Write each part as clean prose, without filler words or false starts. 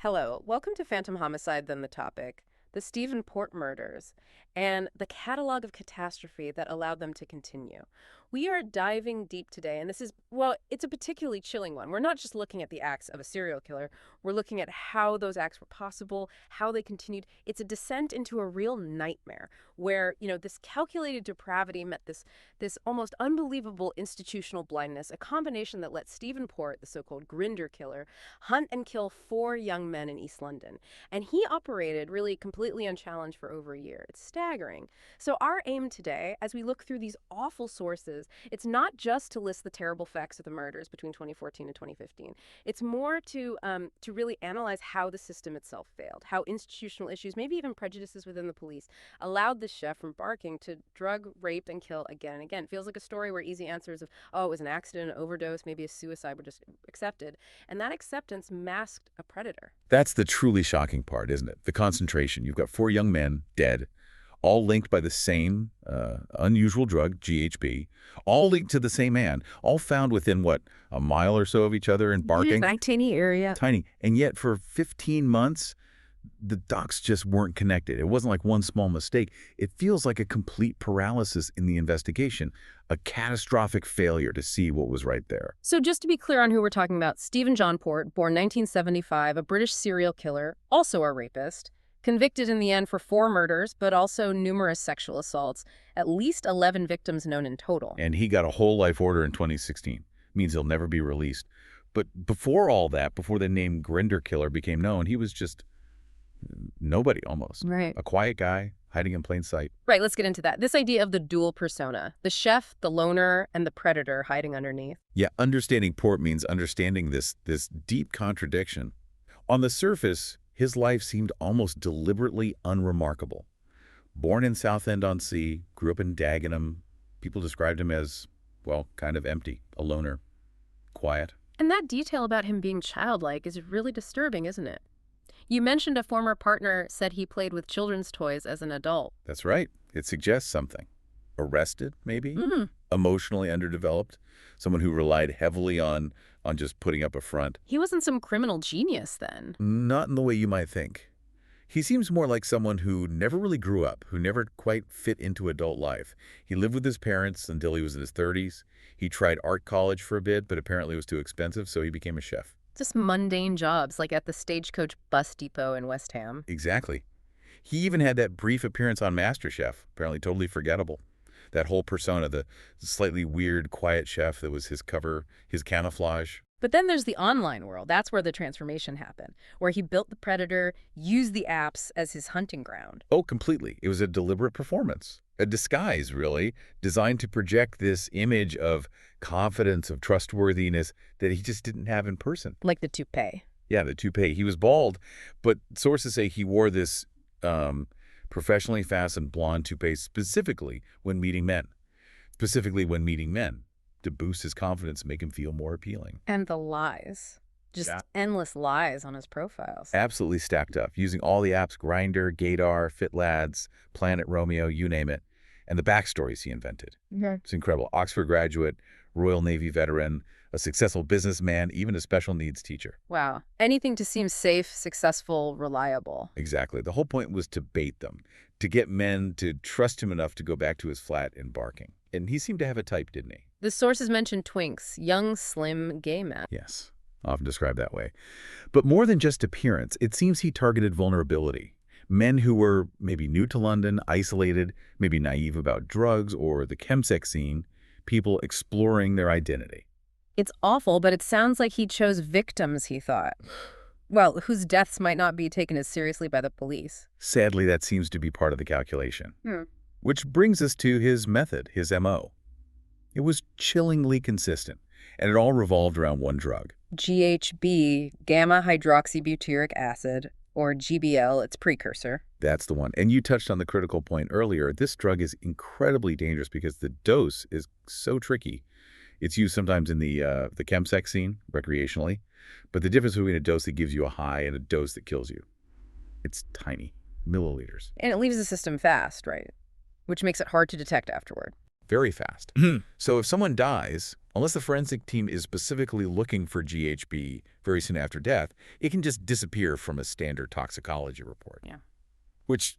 Hello, welcome to Phantom Homicide, then the topic, the Stephen Port murders, and the catalog of catastrophe that allowed them to continue. We are diving deep today, and it's a particularly chilling one. We're not just looking at the acts of a serial killer, we're looking at how those acts were possible, how they continued. It's a descent into a real nightmare where, this calculated depravity met this almost unbelievable institutional blindness, a combination that let Stephen Port, the so-called Grindr killer, hunt and kill four young men in East London. And he operated really completely unchallenged for over a year. It's staggering. So our aim today, as we look through these awful sources, it's not just to list the terrible facts of the murders between 2014 and 2015. It's more to really analyze how the system itself failed, how institutional issues, maybe even prejudices within the police, allowed the chef from Barking to drug, rape, and kill again and again. It feels like a story where easy answers of, oh, it was an accident, an overdose, maybe a suicide were just accepted. And that acceptance masked a predator. That's the truly shocking part, isn't it? The concentration. You've got four young men dead, all linked by the same unusual drug, GHB, all linked to the same man, all found within, what, a mile or so of each other in Barking? Tiny area. Tiny. And yet for 15 months, the docs just weren't connected. It wasn't like one small mistake. It feels like a complete paralysis in the investigation, a catastrophic failure to see what was right there. So just to be clear on who we're talking about, Stephen John Port, born 1975, a British serial killer, also a rapist, convicted in the end for 4 murders, but also numerous sexual assaults, at least 11 victims known in total. And he got a whole life order in 2016. Means he'll never be released. But before all that, before the name Grindr Killer became known, he was just nobody almost. Right. A quiet guy hiding in plain sight. Right, let's get into that. This idea of the dual persona, the chef, the loner, and the predator hiding underneath. Yeah, understanding Port means understanding this deep contradiction. On the surface, his life seemed almost deliberately unremarkable. Born in Southend-on-Sea, grew up in Dagenham. People described him as, well, kind of empty, a loner, quiet. And that detail about him being childlike is really disturbing, isn't it? You mentioned a former partner said he played with children's toys as an adult. That's right. It suggests something. Arrested, maybe? Mm. Emotionally underdeveloped. Someone who relied heavily on just putting up a front. He wasn't some criminal genius then. Not in the way you might think. He seems more like someone who never really grew up, who never quite fit into adult life. He lived with his parents until he was in his 30s. He tried art college for a bit, but apparently it was too expensive, so he became a chef. Just mundane jobs, like at the Stagecoach bus depot in West Ham. Exactly. He even had that brief appearance on MasterChef, apparently totally forgettable. That whole persona, the slightly weird, quiet chef that was his cover, his camouflage. But then there's the online world. That's where the transformation happened, where he built the predator, used the apps as his hunting ground. Oh, completely. It was a deliberate performance. A disguise, really, designed to project this image of confidence, of trustworthiness that he just didn't have in person. Like the toupee. Yeah, the toupee. He was bald, but sources say he wore this professionally fastened blonde toupee specifically when meeting men. Specifically when meeting men, to boost his confidence and make him feel more appealing. And the lies. Just endless lies on his profiles. Absolutely stacked up, using all the apps, Grindr, Gaydar, FitLads, Planet Romeo, you name it, and the backstories he invented. Okay. It's incredible. Oxford graduate, Royal Navy veteran, a successful businessman, even a special needs teacher. Wow. Anything to seem safe, successful, reliable. Exactly. The whole point was to bait them, to get men to trust him enough to go back to his flat in Barking. And he seemed to have a type, didn't he? The sources mentioned twinks, young, slim, gay men. Yes, often described that way. But more than just appearance, it seems he targeted vulnerability. Men who were maybe new to London, isolated, maybe naive about drugs or the chemsex scene, people exploring their identity. It's awful, but it sounds like he chose victims, he thought. Well, whose deaths might not be taken as seriously by the police. Sadly, that seems to be part of the calculation. Which brings us to his method, his MO. It was chillingly consistent, and it all revolved around one drug. GHB, gamma-hydroxybutyric acid, or GBL, its precursor. That's the one. And you touched on the critical point earlier. This drug is incredibly dangerous because the dose is so tricky. It's used sometimes in the chemsex scene, recreationally. But the difference between a dose that gives you a high and a dose that kills you, it's tiny, milliliters. And it leaves the system fast, right? Which makes it hard to detect afterward. very fast. So if someone dies, unless the forensic team is specifically looking for GHB very soon after death, it can just disappear from a standard toxicology report. Yeah. Which,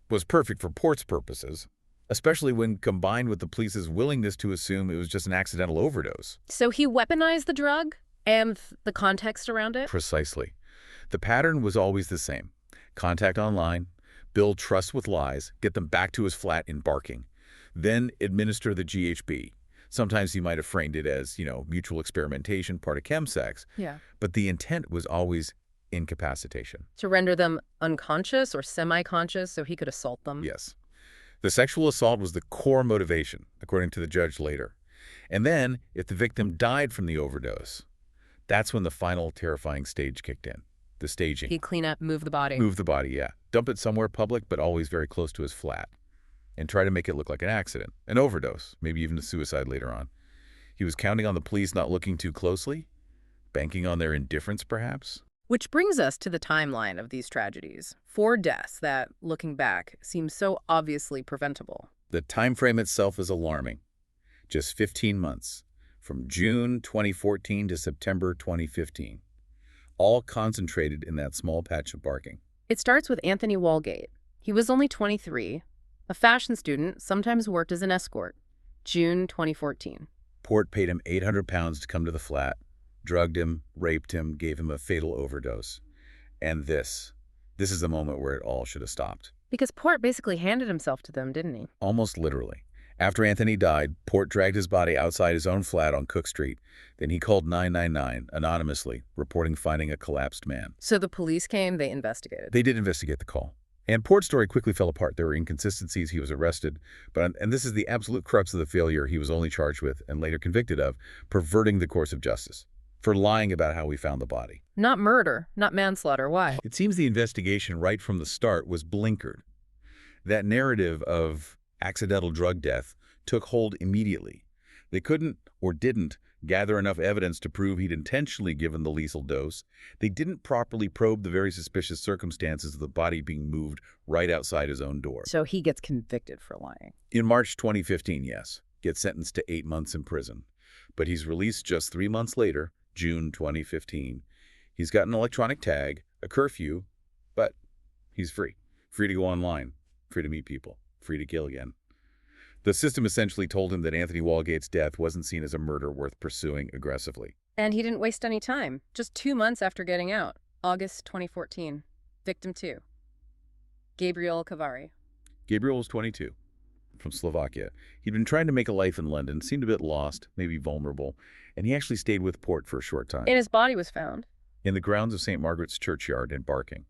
was perfect for Port's purposes, especially when combined with the police's willingness to assume it was just an accidental overdose. So he weaponized the drug and the context around it? Precisely. The pattern was always the same. Contact online, build trust with lies, get them back to his flat in barking, then administer the GHB. Sometimes he might have framed it as, mutual experimentation, part of chemsex. Yeah. But the intent was always incapacitation. To render them unconscious or semi-conscious so he could assault them? Yes. The sexual assault was the core motivation, according to the judge later. And then, if the victim died from the overdose, that's when the final terrifying stage kicked in. The staging. He'd clean up, move the body. Move the body, yeah. Dump it somewhere public, but always very close to his flat. And try to make it look like an accident, an overdose, maybe even a suicide later on. He was counting on the police not looking too closely, banking on their indifference, perhaps. Which brings us to the timeline of these tragedies. 4 deaths that, looking back, seem so obviously preventable. The time frame itself is alarming. Just 15 months, from June 2014 to September 2015, all concentrated in that small patch of barking. It starts with Anthony Walgate. He was only 23, a fashion student, sometimes worked as an escort. June 2014. Port paid him £800 to come to the flat, drugged him, raped him, gave him a fatal overdose. And this is the moment where it all should have stopped. Because Port basically handed himself to them, didn't he? Almost literally. After Anthony died, Port dragged his body outside his own flat on Cook Street. Then he called 999 anonymously, reporting finding a collapsed man. So the police came, they investigated. They did investigate the call. And Port's story quickly fell apart. There were inconsistencies. He was arrested. And this is the absolute crux of the failure he was only charged with and later convicted of, perverting the course of justice, for lying about how we found the body. Not murder, not manslaughter. Why? It seems the investigation right from the start was blinkered. That narrative of accidental drug death took hold immediately. They couldn't or didn't gather enough evidence to prove he'd intentionally given the lethal dose. They didn't properly probe the very suspicious circumstances of the body being moved right outside his own door. So he gets convicted for lying. In March 2015, yes, gets sentenced to 8 months in prison. But he's released just 3 months later, June 2015. He's got an electronic tag, a curfew, but he's free. Free to go online, free to meet people, free to kill again. The system essentially told him that Anthony Walgate's death wasn't seen as a murder worth pursuing aggressively. And he didn't waste any time. Just 2 months after getting out, August 2014. Victim 2. Gabriel Kavari. Gabriel was 22, from Slovakia. He'd been trying to make a life in London, seemed a bit lost, maybe vulnerable, and he actually stayed with Port for a short time. And his body was found in the grounds of St. Margaret's Churchyard in Barking,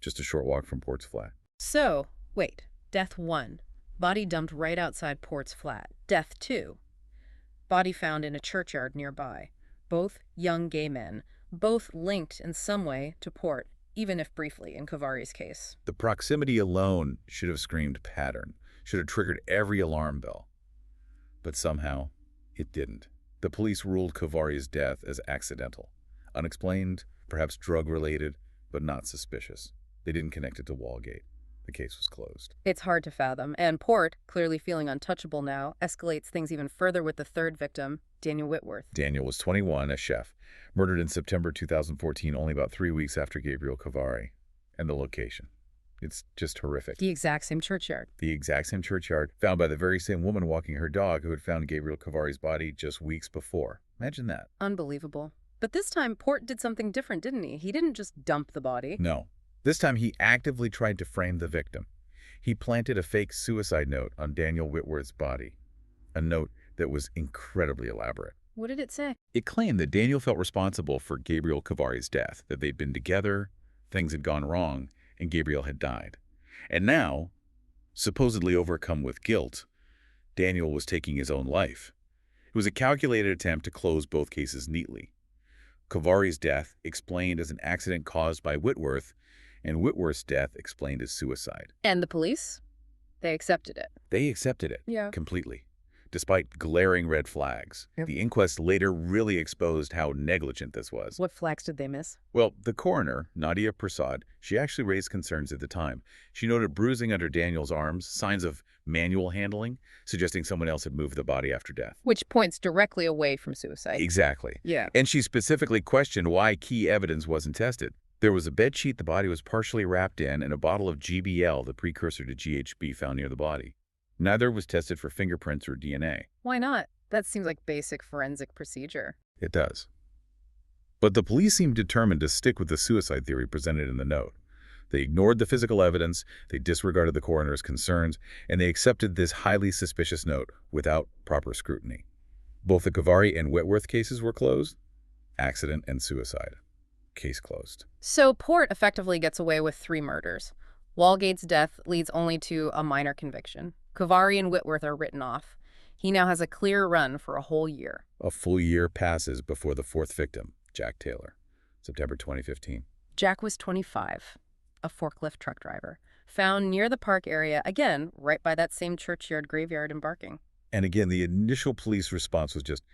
just a short walk from Port's flat. So, wait, death 1. Body dumped right outside Port's flat. Death 2. Body found in a churchyard nearby. Both young gay men, both linked in some way to Port, even if briefly in Kavari's case. The proximity alone should have screamed pattern, should have triggered every alarm bell. But somehow, it didn't. The police ruled Kavari's death as accidental, unexplained, perhaps drug-related, but not suspicious. They didn't connect it to Walgate. The case was closed. It's hard to fathom, and Port, clearly feeling untouchable now, escalates things even further with the third victim, Daniel Whitworth. Daniel was 21, a chef, murdered in September 2014, only about 3 weeks after Gabriel Kavari. And the location. It's just horrific. The exact same churchyard. The exact same churchyard, found by the very same woman walking her dog who had found Gabriel Kavari's body just weeks before. Imagine that. Unbelievable. But this time, Port did something different, didn't he? He didn't just dump the body. No. This time, he actively tried to frame the victim. He planted a fake suicide note on Daniel Whitworth's body, a note that was incredibly elaborate. What did it say? It claimed that Daniel felt responsible for Gabriel Kavari's death, that they'd been together, things had gone wrong, and Gabriel had died. And now, supposedly overcome with guilt, Daniel was taking his own life. It was a calculated attempt to close both cases neatly. Kavari's death explained as an accident caused by Whitworth, and Whitworth's death explained as suicide. And the police? They accepted it. They accepted it. Yeah. Completely. despite glaring red flags. Yep. The inquest later really exposed how negligent this was. What flags did they miss? Well, the coroner, Nadia Prasad, she actually raised concerns at the time. She noted bruising under Daniel's arms, signs of manual handling, suggesting someone else had moved the body after death. Which points directly away from suicide. Exactly. Yeah. And she specifically questioned why key evidence wasn't tested. There was a bedsheet the body was partially wrapped in and a bottle of GBL, the precursor to GHB, found near the body. Neither was tested for fingerprints or DNA. Why not? That seems like basic forensic procedure. It does. But the police seemed determined to stick with the suicide theory presented in the note. They ignored the physical evidence, they disregarded the coroner's concerns, and they accepted this highly suspicious note without proper scrutiny. Both the Kavari and Whitworth cases were closed. Accident and suicide. Case closed. So Port effectively gets away with 3 murders. Walgate's death leads only to a minor conviction. Kavari and Whitworth are written off. He now has a clear run for a whole year. A full year passes before the 4th victim, Jack Taylor, September 2015. Jack was 25, a forklift truck driver, found near the park area, again, right by that same churchyard graveyard in Barking. And again, the initial police response was just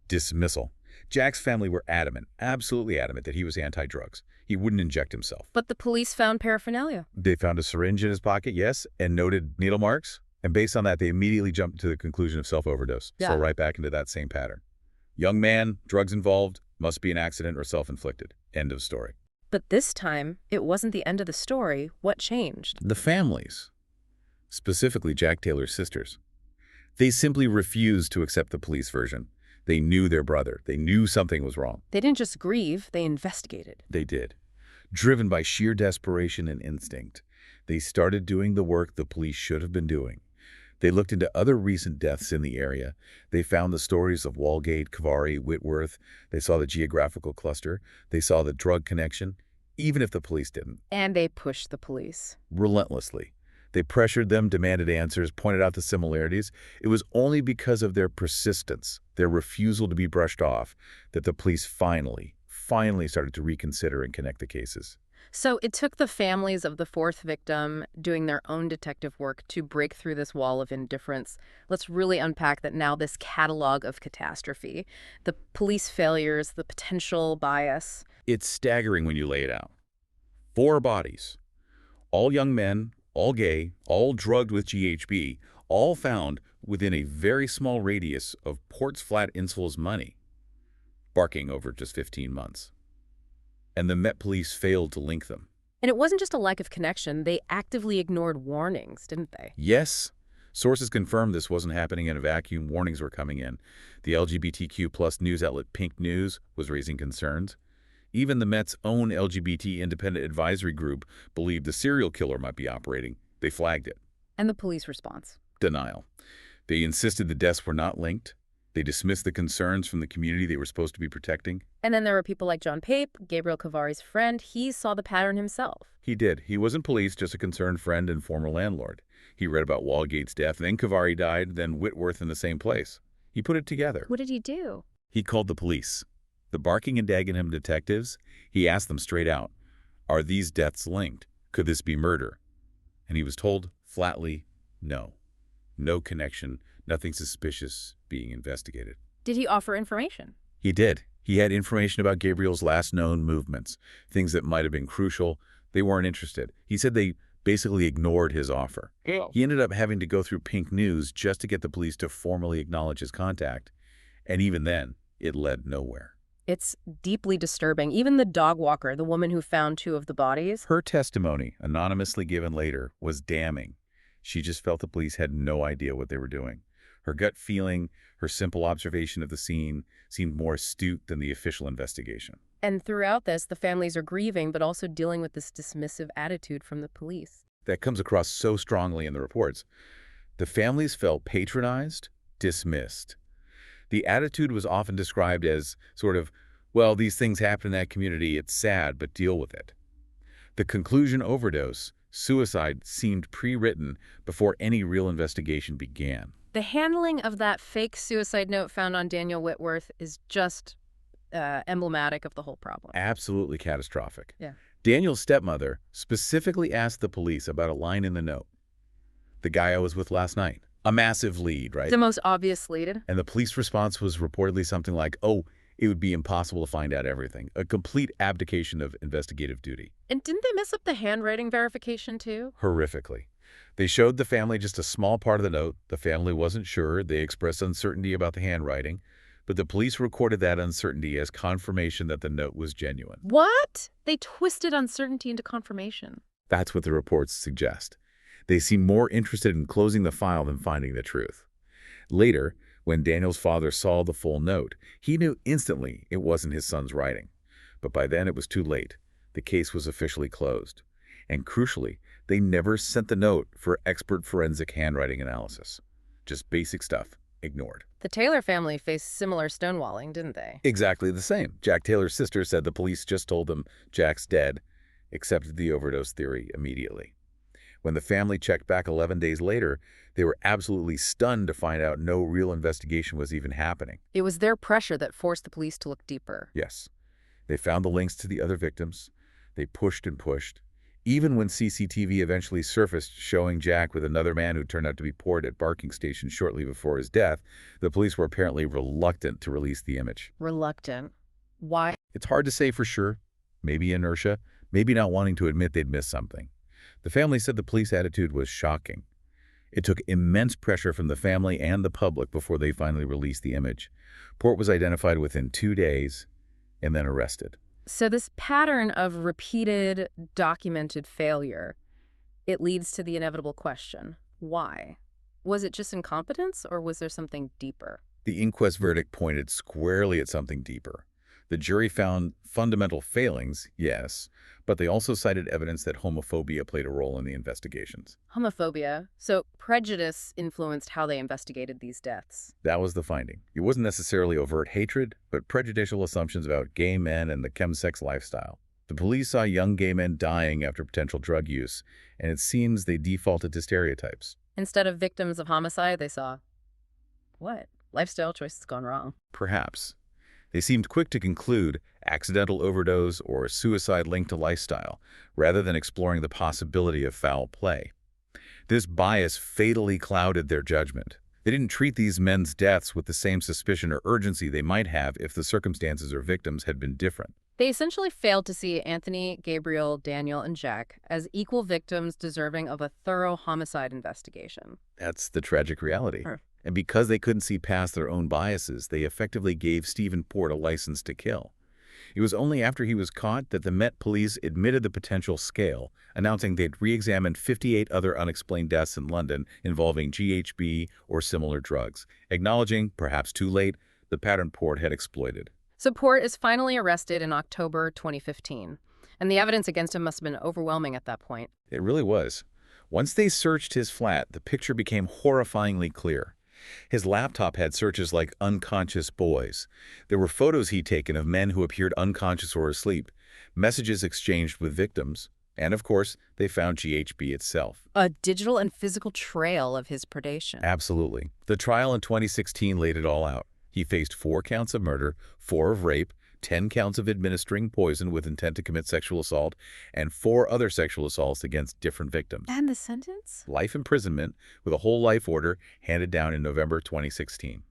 dismissal. Jack's family were adamant, absolutely adamant, that he was anti-drugs. He wouldn't inject himself. But the police found paraphernalia. They found a syringe in his pocket, yes, and noted needle marks. And based on that, they immediately jumped to the conclusion of self-overdose. Yeah. So right back into that same pattern. Young man, drugs involved, must be an accident or self-inflicted. End of story. But this time, it wasn't the end of the story. What changed? The families, specifically Jack Taylor's sisters, they simply refused to accept the police version. They knew their brother. They knew something was wrong. They didn't just grieve, they investigated. They did. Driven by sheer desperation and instinct, they started doing the work the police should have been doing. They looked into other recent deaths in the area. They found the stories of Walgate, Kavari, Whitworth. They saw the geographical cluster. They saw the drug connection, even if the police didn't. And they pushed the police. Relentlessly. They pressured them, demanded answers, pointed out the similarities. It was only because of their persistence, their refusal to be brushed off, that the police finally started to reconsider and connect the cases. So it took the families of the 4th victim doing their own detective work to break through this wall of indifference. Let's really unpack that now, this catalog of catastrophe, the police failures, the potential bias. It's staggering when you lay it out. 4 bodies, all young men, all gay, all drugged with GHB, all found within a very small radius of Port's Flat Insul's money, Barking over just 15 months. And the Met Police failed to link them. And it wasn't just a lack of connection. They actively ignored warnings, didn't they? Yes, sources confirmed this wasn't happening in a vacuum. Warnings were coming in. The LGBTQ+ news outlet Pink News was raising concerns. Even the Met's own LGBT independent advisory group believed the serial killer might be operating. They flagged it. And the police response? Denial. They insisted the deaths were not linked. They dismissed the concerns from the community they were supposed to be protecting. And then there were people like John Pape, Gabriel Kavari's friend. He saw the pattern himself. He did. He wasn't police, just a concerned friend and former landlord. He read about Walgate's death, then Kavari died, then Whitworth in the same place. He put it together. What did he do? He called the police. The Barking and Dagenham detectives, he asked them straight out, are these deaths linked? Could this be murder? And he was told flatly, no. No connection, nothing suspicious being investigated. Did he offer information? He did. He had information about Gabriel's last known movements, things that might have been crucial. They weren't interested. He said they basically ignored his offer. Yeah. He ended up having to go through Pink News just to get the police to formally acknowledge his contact. And even then, it led nowhere. It's deeply disturbing. Even the dog walker, the woman who found 2 of the bodies. Her testimony, anonymously given later, was damning. She just felt the police had no idea what they were doing. Her gut feeling, her simple observation of the scene seemed more astute than the official investigation. And throughout this, the families are grieving, but also dealing with this dismissive attitude from the police. That comes across so strongly in the reports. The families felt patronized, dismissed. The attitude was often described as sort of, well, these things happen in that community, it's sad, but deal with it. The conclusion overdose, suicide, seemed pre-written before any real investigation began. The handling of that fake suicide note found on Daniel Whitworth is just emblematic of the whole problem. Absolutely catastrophic. Yeah. Daniel's stepmother specifically asked the police about a line in the note. The guy I was with last night. A massive lead, right? The most obvious lead. And the police response was reportedly something like, oh, it would be impossible to find out everything. A complete abdication of investigative duty. And didn't they mess up the handwriting verification too? Horrifically. They showed the family just a small part of the note. The family wasn't sure. They expressed uncertainty about the handwriting, but the police recorded that uncertainty as confirmation that the note was genuine. What? They twisted uncertainty into confirmation. That's what the reports suggest. They seem more interested in closing the file than finding the truth. Later, when Daniel's father saw the full note, he knew instantly it wasn't his son's writing. But by then it was too late. The case was officially closed. And crucially, they never sent the note for expert forensic handwriting analysis. Just basic stuff, ignored. The Taylor family faced similar stonewalling, didn't they? Exactly the same. Jack Taylor's sister said the police just told them Jack's dead, accepted the overdose theory immediately. When the family checked back 11 days later, they were absolutely stunned to find out no real investigation was even happening. It was their pressure that forced the police to look deeper. Yes. They found the links to the other victims. They pushed and pushed. Even when CCTV eventually surfaced showing Jack with another man who turned out to be Port at Barking Station shortly before his death, the police were apparently reluctant to release the image. Reluctant. Why? It's hard to say for sure. Maybe inertia, maybe not wanting to admit they'd missed something. The family said the police attitude was shocking. It took immense pressure from the family and the public before they finally released the image. Port was identified within 2 days and then arrested. So this pattern of repeated, documented failure, it leads to the inevitable question, why? Was it just incompetence, or was there something deeper? The inquest verdict pointed squarely at something deeper. The jury found fundamental failings, yes, but they also cited evidence that homophobia played a role in the investigations. Homophobia. So prejudice influenced how they investigated these deaths. That was the finding. It wasn't necessarily overt hatred, but prejudicial assumptions about gay men and the chemsex lifestyle. The police saw young gay men dying after potential drug use, and it seems they defaulted to stereotypes. Instead of victims of homicide, they saw, what? Lifestyle choices gone wrong. Perhaps. They seemed quick to conclude accidental overdose or suicide linked to lifestyle, rather than exploring the possibility of foul play. This bias fatally clouded their judgment. They didn't treat these men's deaths with the same suspicion or urgency they might have if the circumstances or victims had been different. They essentially failed to see Anthony, Gabriel, Daniel, and Jack as equal victims deserving of a thorough homicide investigation. That's the tragic reality. Sure. And because they couldn't see past their own biases, they effectively gave Stephen Port a license to kill. It was only after he was caught that the Met Police admitted the potential scale, announcing they'd re-examined 58 other unexplained deaths in London involving GHB or similar drugs, acknowledging, perhaps too late, the pattern Port had exploited. So Port is finally arrested in October 2015, and the evidence against him must have been overwhelming at that point. It really was. Once they searched his flat, the picture became horrifyingly clear. His laptop had searches like unconscious boys. There were photos he'd taken of men who appeared unconscious or asleep, messages exchanged with victims, and of course, they found GHB itself. A digital and physical trail of his predation. Absolutely. The trial in 2016 laid it all out. He faced 4 counts of murder, 4 of rape, 10 counts of administering poison with intent to commit sexual assault, and 4 other sexual assaults against different victims. And the sentence? Life imprisonment with a whole life order handed down in November 2016.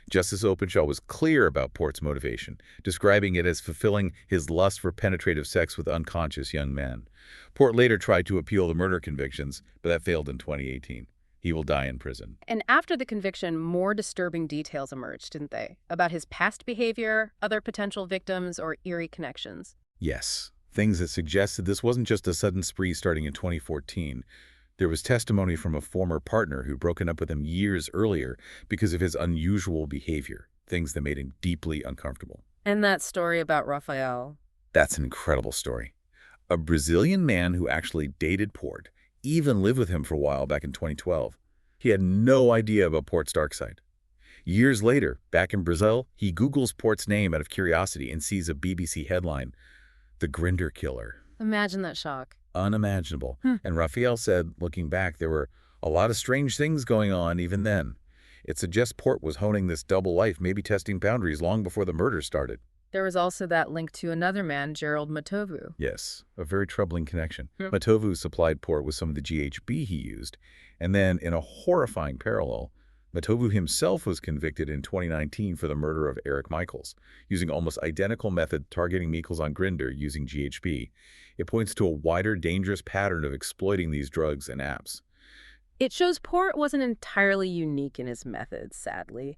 Justice Openshaw was clear about Port's motivation, describing it as fulfilling his lust for penetrative sex with unconscious young men. Port later tried to appeal the murder convictions, but that failed in 2018. He will die in prison. And after the conviction, more disturbing details emerged, didn't they? About his past behavior, other potential victims, or eerie connections. Yes, things that suggested this wasn't just a sudden spree starting in 2014. There was testimony from a former partner who'd broken up with him years earlier because of his unusual behavior, things that made him deeply uncomfortable. And that story about Raphael. That's an incredible story. A Brazilian man who actually dated Port, even lived with him for a while back in 2012. He had no idea about Port's dark side. Years later, back in Brazil, he Googles Port's name out of curiosity and sees a BBC headline, "The Grindr Killer." Imagine that shock. Unimaginable. And Raphael said, looking back, there were a lot of strange things going on even then. It suggests Port was honing this double life, maybe testing boundaries long before the murder started. There was also that link to another man, Gerald Matovu. Yes, a very troubling connection. Yep. Matovu supplied Port with some of the GHB he used, and then, in a horrifying parallel, Matovu himself was convicted in 2019 for the murder of Eric Michaels, using almost identical method targeting Michaels on Grindr using GHB. It points to a wider, dangerous pattern of exploiting these drugs and apps. It shows Port wasn't entirely unique in his methods, sadly.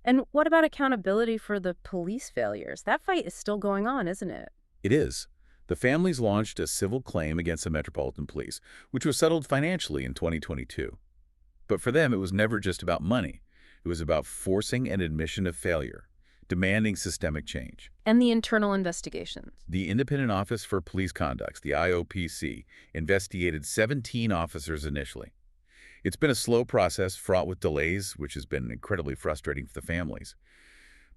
And what about accountability for the police failures? That fight is still going on, isn't it? It is. The families launched a civil claim against the Metropolitan Police, which was settled financially in 2022. But for them, it was never just about money. It was about forcing an admission of failure, demanding systemic change. And the internal investigations. The Independent Office for Police Conduct, the IOPC, investigated 17 officers initially. It's been a slow process fraught with delays, which has been incredibly frustrating for the families.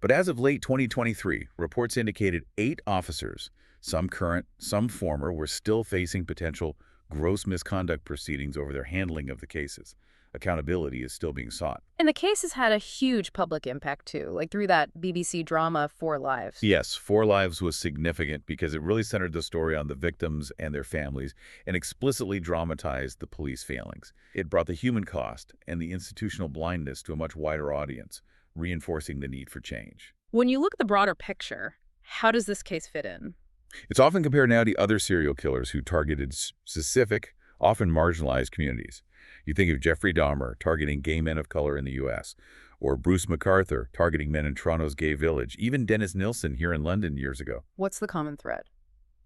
But as of late 2023, reports indicated 8 officers, some current, some former, were still facing potential gross misconduct proceedings over their handling of the cases. Accountability is still being sought. And the case has had a huge public impact, too, like through that BBC drama, 4 Lives. Yes, 4 Lives was significant because it really centered the story on the victims and their families and explicitly dramatized the police failings. It brought the human cost and the institutional blindness to a much wider audience, reinforcing the need for change. When you look at the broader picture, how does this case fit in? It's often compared now to other serial killers who targeted specific, often marginalized communities. You think of Jeffrey Dahmer targeting gay men of color in the U.S., or Bruce McArthur targeting men in Toronto's gay village, even Dennis Nilsen here in London years ago. What's the common thread?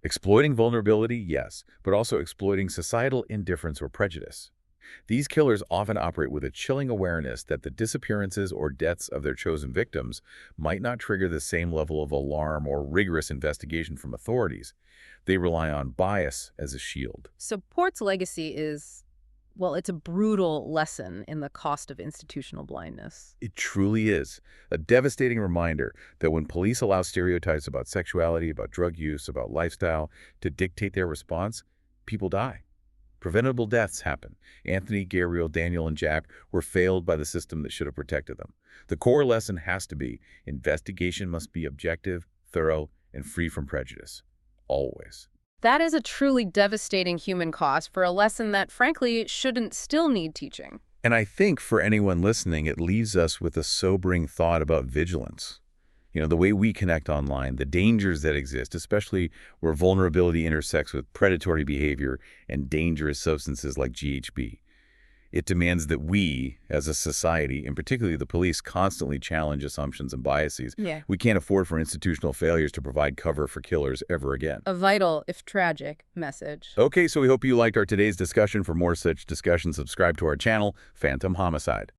Exploiting vulnerability, yes, but also exploiting societal indifference or prejudice. These killers often operate with a chilling awareness that the disappearances or deaths of their chosen victims might not trigger the same level of alarm or rigorous investigation from authorities. They rely on bias as a shield. So Port's legacy is, well, it's a brutal lesson in the cost of institutional blindness. It truly is a devastating reminder that when police allow stereotypes about sexuality, about drug use, about lifestyle to dictate their response, people die. Preventable deaths happen. Anthony, Gabriel, Daniel, and Jack were failed by the system that should have protected them. The core lesson has to be investigation must be objective, thorough, and free from prejudice. Always. That is a truly devastating human cost for a lesson that, frankly, shouldn't still need teaching. And I think for anyone listening, it leaves us with a sobering thought about vigilance. The way we connect online, the dangers that exist, especially where vulnerability intersects with predatory behavior and dangerous substances like GHB. It demands that we, as a society, and particularly the police, constantly challenge assumptions and biases. Yeah. We can't afford for institutional failures to provide cover for killers ever again. A vital, if tragic, message. Okay, so we hope you liked our today's discussion. For more such discussion, subscribe to our channel, Phantom Homicide.